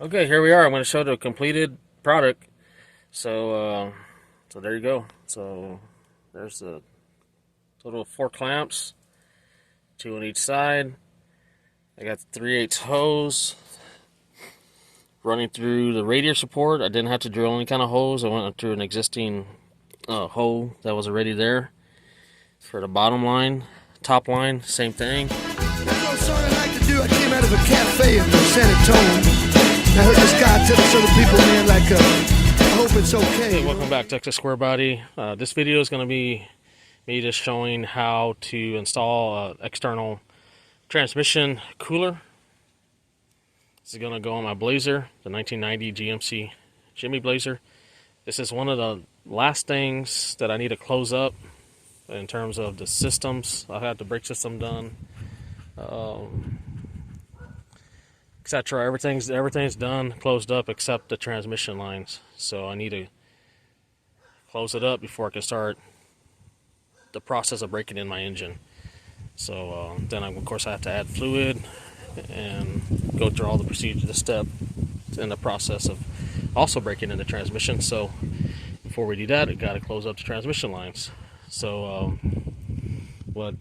Okay, here we are. I'm going to show the completed product. So there you go. So there's the total of 4 clamps, 2 on each side. I got the 3/8 hose running through the radiator support. I didn't have to drill any kind of hose. I went through an existing hole that was already there. For the bottom line, top line, same thing. There's no song I like to do. I came out of a cafe in San Antonio. I heard this guy tell some people, man, like, I hope it's okay. Hey, welcome back to Squarebody. This video is going to be me just showing how to install an external transmission cooler. This is going to go on my Blazer, the 1990 GMC Jimmy Blazer. This is one of the last things that I need to close up in terms of the systems. I had the brake system done, etc. Everything's done, closed up except the transmission lines. So I need to close it up before I can start the process of breaking in my engine. So then of course I have to add fluid and go through all the step in the process of also breaking in the transmission. So before we do that, I got to close up the transmission lines. So what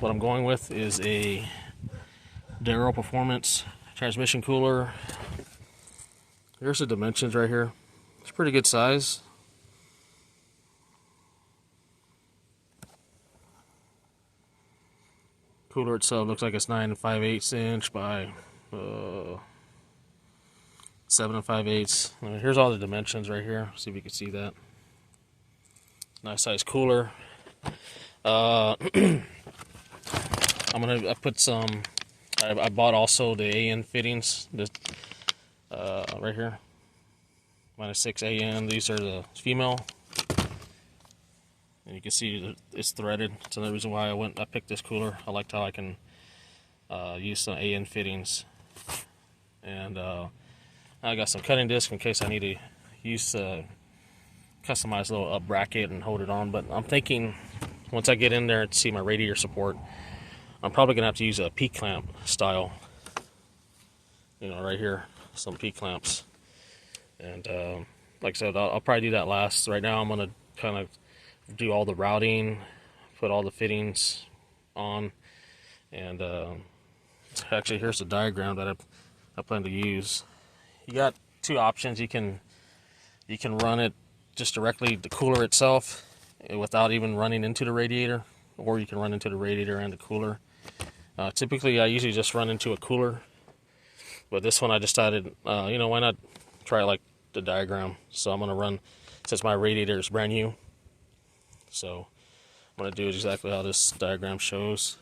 I'm going with is a Darrow Performance transmission cooler. Here's the dimensions right here. It's pretty good size. Cooler itself looks like it's 9 5/8 inch by 7 5/8. Here's all the dimensions right here. See if you can see that. Nice size cooler. I put some. I bought also the AN fittings. This right here. -6 AN. These are the female. And you can see it's threaded. That's another reason why I picked this cooler. I liked how I can use some AN fittings. And I got some cutting disc in case I need to use customize a little up bracket and hold it on. But I'm thinking once I get in there and see my radiator support, I'm probably gonna have to use a P-clamp style. You know, right here, some P-clamps. And like I said, I'll probably do that last. Right now, I'm gonna kind of do all the routing, put all the fittings on, and actually here's the diagram that I plan to use. You got two options. You can run it just directly the cooler itself without even running into the radiator, or you can run into the radiator and the cooler. Typically I usually just run into a cooler, but this one I decided you know, why not try like the diagram. So I'm gonna run, since my radiator is brand new, so I'm going to do exactly how this diagram shows.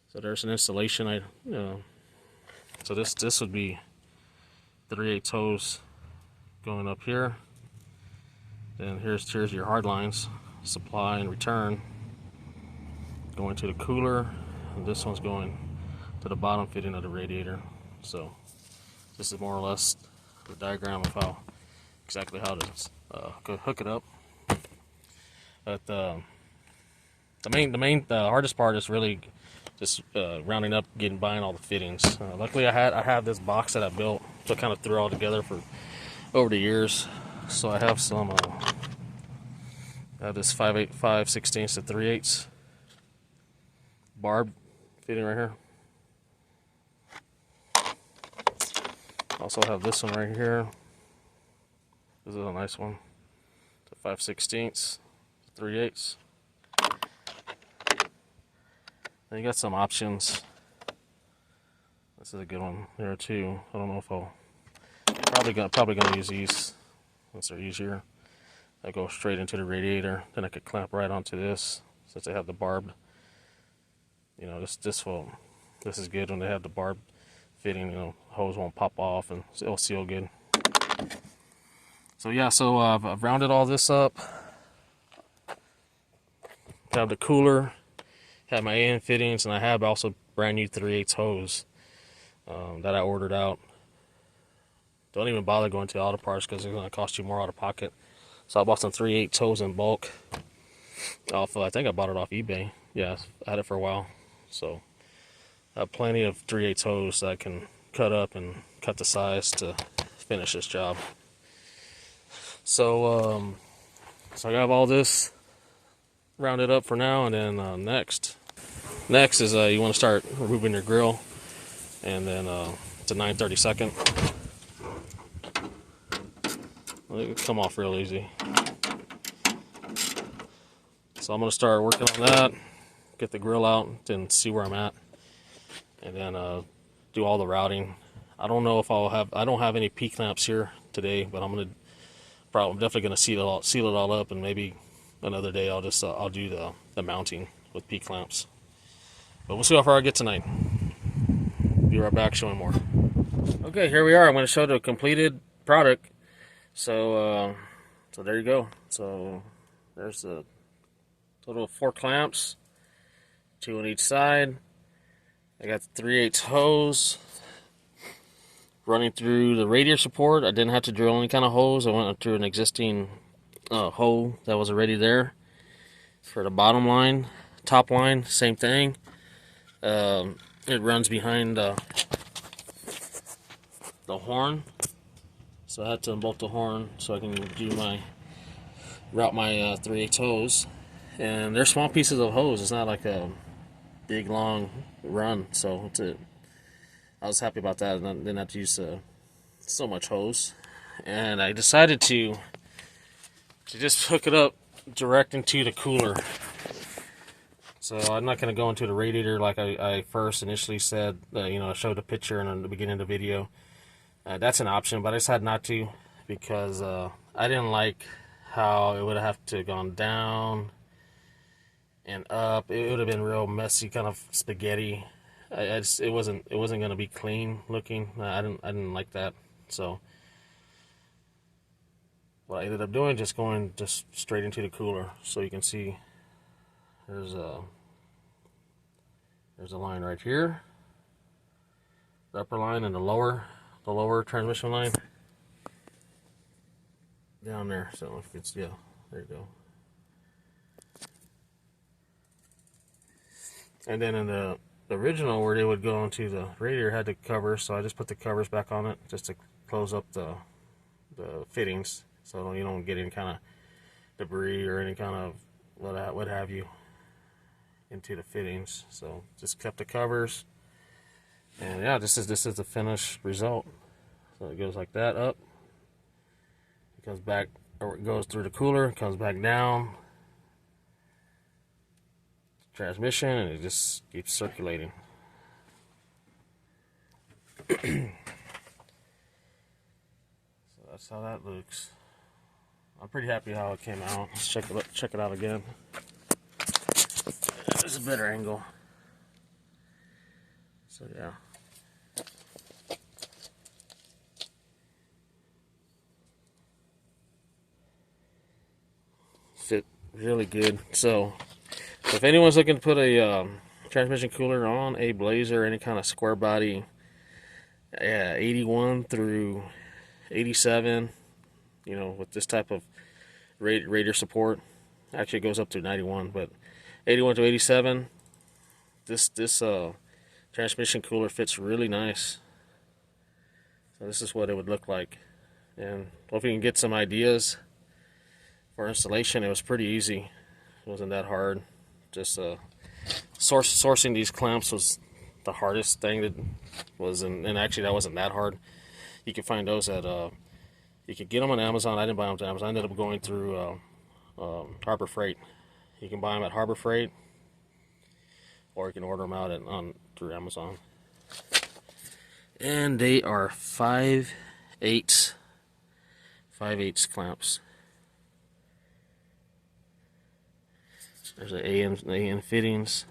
So there's an installation. So this would be 3/8 hose going up here. Then here's your hard lines, supply and return, going to the cooler. And this one's going to the bottom fitting of the radiator. So this is more or less the diagram of exactly how to hook it up. But the hardest part is really just rounding up, buying all the fittings. Luckily, I have this box that I built, so I kind of threw it all together for over the years. So I have some. I have this 5/16 to 3/8 barb fitting right here. Also have this one right here. This is a nice one. It's a 5/16. 3/8. And you got some options. This is a good one there too. I don't know if I'll probably gonna use these since they're easier. I go straight into the radiator, then I could clamp right onto this since they have the barbed. You know, this is good when they have the barbed fitting. You know, hose won't pop off and it'll seal good. So yeah, so I've rounded all this up. Have the cooler, have my AN fittings, and I have also brand new 3/8 hose that I ordered out. Don't even bother going to auto parts because it's going to cost you more out of pocket. So I bought some 3/8 hose in bulk. I think I bought it off eBay. Yeah, I had it for a while. So I have plenty of 3/8 hose that I can cut up and cut the size to finish this job. So I got all this rounded up for now, and then next is you want to start removing your grill, and then it's a 9/32. It'll come off real easy. So I'm going to start working on that, get the grill out, and see where I'm at, and then do all the routing. I don't know if I don't have any P clamps here today, but I'm definitely going to seal it all up, and maybe another day I'll do the mounting with P clamps. But we'll see how far I get tonight. Be right back showing more. Okay, here we are. I'm going to show the completed product. So there you go. So there's a total of 4 clamps, 2 on each side. I got the 3/8 hose running through the radiator support. I didn't have to drill any kind of hose. I went through an existing hole that was already there. For the bottom line, top line, same thing. It runs behind the horn, so I had to unbolt the horn so I can route my 3/8 hose. And they're small pieces of hose. It's not like a big long run, so I was happy about that, and I didn't have to use so much hose. And I decided to just hook it up direct into the cooler. So I'm not going to go into the radiator like I first initially said. I showed a picture in the beginning of the video. That's an option, but I decided not to because I didn't like how it would have to gone down and up. It would have been real messy, kind of spaghetti. It wasn't going to be clean looking. I didn't like that. So what I ended up doing, just going straight into the cooler. So you can see there's a line right here, the upper line, and the lower transmission line down there. So if it's, yeah, there you go. And then in the original, where they would go into the radiator, had the covers, so I just put the covers back on it just to close up the fittings, so you don't get any kind of debris or any kind of what have you into the fittings. So just kept the covers, and yeah, this is the finished result. So it goes like that up, it comes back, or it goes through the cooler, comes back down transmission, and it just keeps circulating. So that's how that looks. I'm pretty happy how it came out. Let's check it out again. There's a better angle. So yeah. Fit really good. So if anyone's looking to put a transmission cooler on a Blazer, any kind of Squarebody, 81 through 87, with this type of radiator support, actually it goes up to 91, but 81 to 87, this transmission cooler fits really nice. So this is what it would look like, and hope you can get some ideas for installation. It was pretty easy. It wasn't that hard. Just sourcing these clamps was the hardest thing that was, and actually that wasn't that hard. You can find those at you can get them on Amazon. I didn't buy them on Amazon. I ended up going through Harbor Freight. You can buy them at Harbor Freight, or you can order them out through Amazon. And they are 5/8 clamps. There's the AN fittings,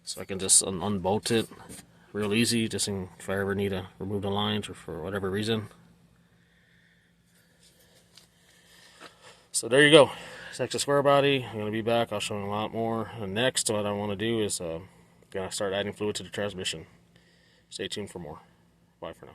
so I can just unbolt it real easy, just if I ever need to remove the lines or for whatever reason. So there you go. It's a Squarebody. I'm going to be back. I'll show you a lot more. And next, what I want to do is gonna start adding fluid to the transmission. Stay tuned for more. Bye for now.